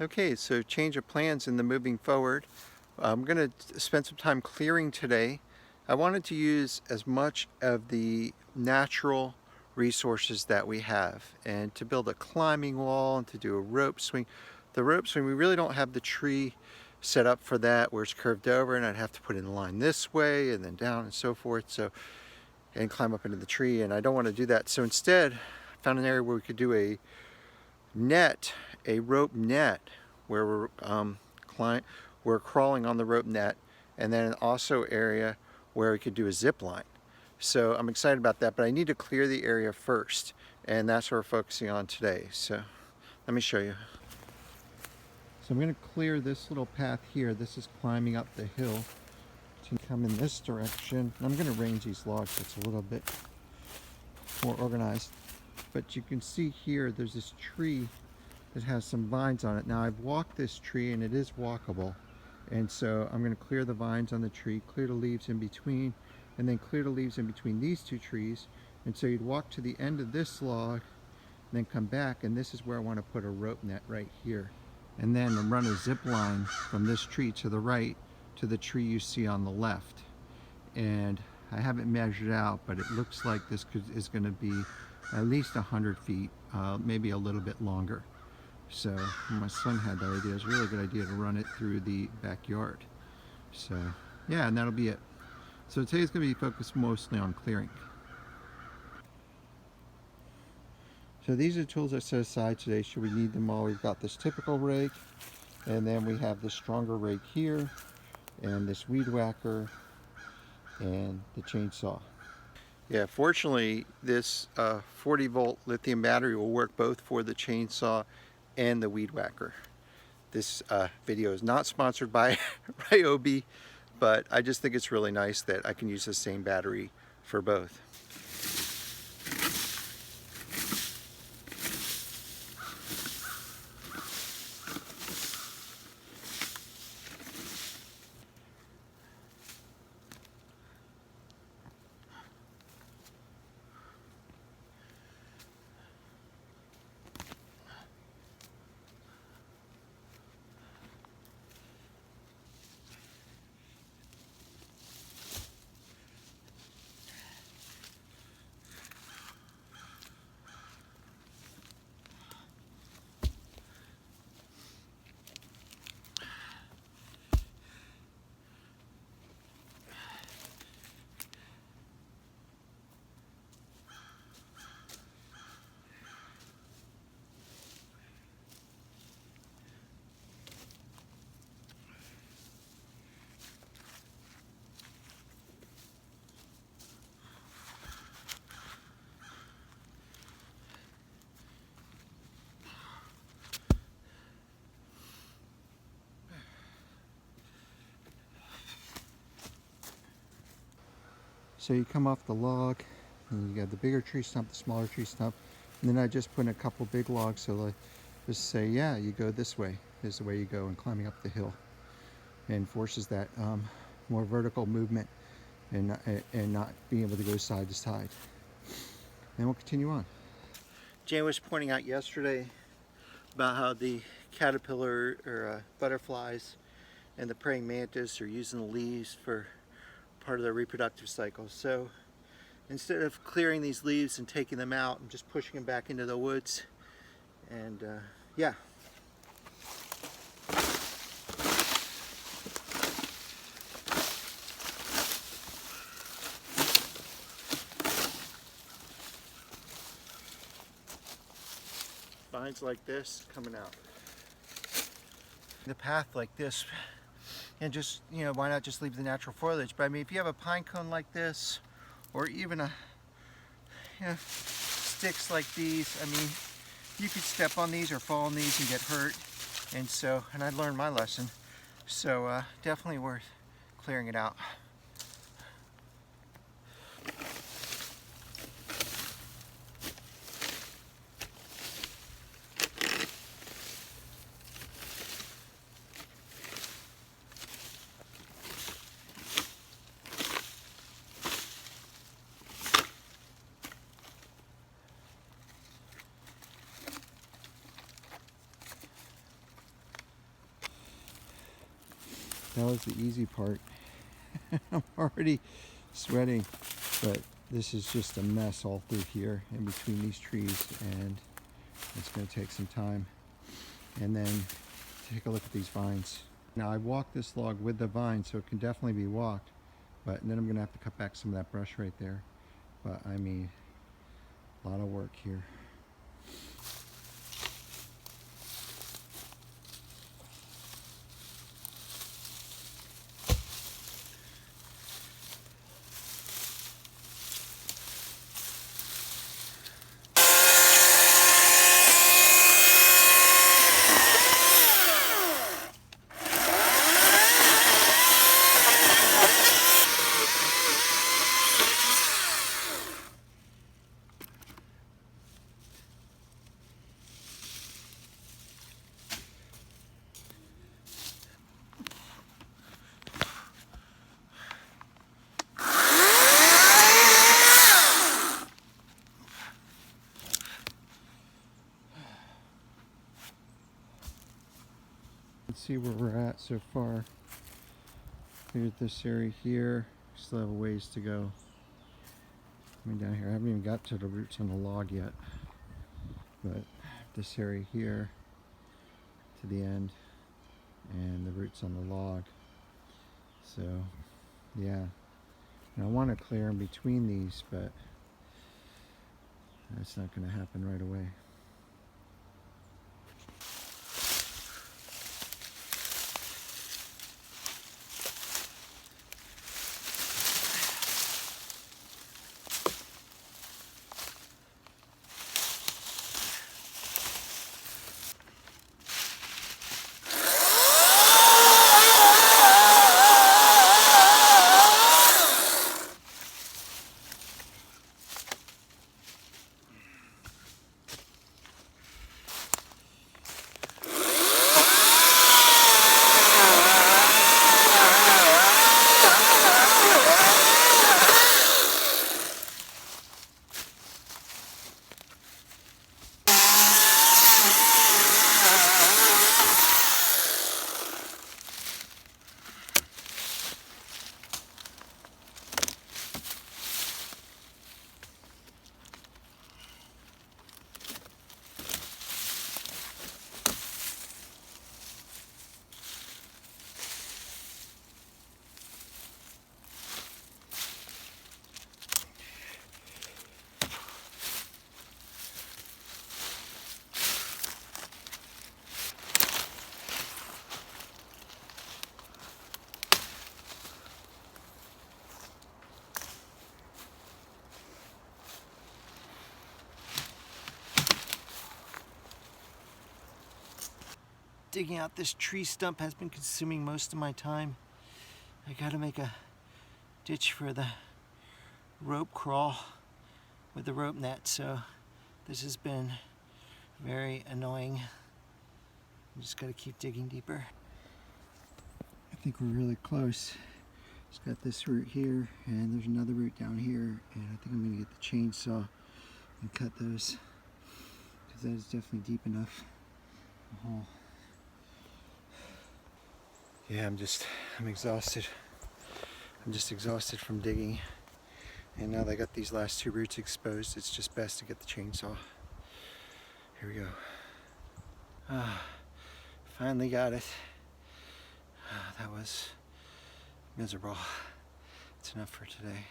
Okay, so change of plans in the moving forward. I'm going to spend some time clearing today. I wanted to use as much of the natural resources that we have and to build a climbing wall and to do a rope swing. The rope swing, we really don't have the tree set up for that where it's curved over, and I'd have to put it in line this way and then down and so forth, so and climb up into the tree, and I don't want to do that. So instead, I found an area where we could do a rope net, where we're crawling on the rope net, and then also area where we could do a zip line. So I'm excited about that, but I need to clear the area first, and that's what we're focusing on today. So let me show you. So I'm going to clear this little path here. This is climbing up the hill to come in this direction. I'm going to arrange these logs so it's a little bit more organized. But you can see here there's this tree that has some vines on it. Now I've walked this tree and it is walkable, and so I'm going to clear the vines on the tree, clear the leaves in between, and then clear the leaves in between these two trees. And so you'd walk to the end of this log and then come back, and this is where I want to put a rope net right here, and then run a zip line from this tree to the right to the tree you see on the left. And I haven't measured out, but it looks like this is going to be at least 100 feet, maybe a little bit longer. So my son had that idea. It was a really good idea to run it through the backyard. So yeah, and that'll be it. So today's going to be focused mostly on clearing. So these are tools I set aside today should we need them all. We've got this typical rake, and then we have this stronger rake here, and this weed whacker, and the chainsaw. Yeah, fortunately this 40 volt lithium battery will work both for the chainsaw and the weed whacker. This video is not sponsored by Ryobi, but I just think it's really nice that I can use the same battery for both. So you come off the log, and you got the bigger tree stump, the smaller tree stump, and then I just put in a couple big logs, so like just say, yeah, you go this way. This is the way you go, and climbing up the hill, and forces that more vertical movement, and not being able to go side to side. And we'll continue on. Jane was pointing out yesterday about how the caterpillar or butterflies and the praying mantis are using the leaves for part of their reproductive cycle. So instead of clearing these leaves and taking them out, I'm just pushing them back into the woods. And yeah. Vines like this coming out. The path like this, and just, you know, why not just leave the natural foliage? But I mean, if you have a pine cone like this, or even sticks like these, I mean, you could step on these or fall on these and get hurt. And so, and I learned my lesson. So definitely worth clearing it out. That was the easy part. I'm already sweating, but this is just a mess all through here in between these trees, and it's going to take some time. And then take a look at these vines. Now I walked this log with the vine, so it can definitely be walked, but then I'm going to have to cut back some of that brush right there. But I mean, a lot of work here. Let's see where we're at so far. Cleared this area here. Still have a ways to go. Coming down here, I haven't even got to the roots on the log yet. But this area here to the end, and the roots on the log. So, yeah. And I want to clear in between these, but that's not going to happen right away. Digging out this tree stump has been consuming most of my time. I gotta make a ditch for the rope crawl with the rope net, so this has been very annoying. I'm just gotta keep digging deeper. I think we're really close. It's got this root here, and there's another root down here, and I think I'm gonna get the chainsaw and cut those, because that is definitely deep enough. Oh. Yeah, I'm exhausted. I'm just exhausted from digging. And now that I got these last two roots exposed, it's just best to get the chainsaw. Here we go. Finally got it. That was miserable. It's enough for today.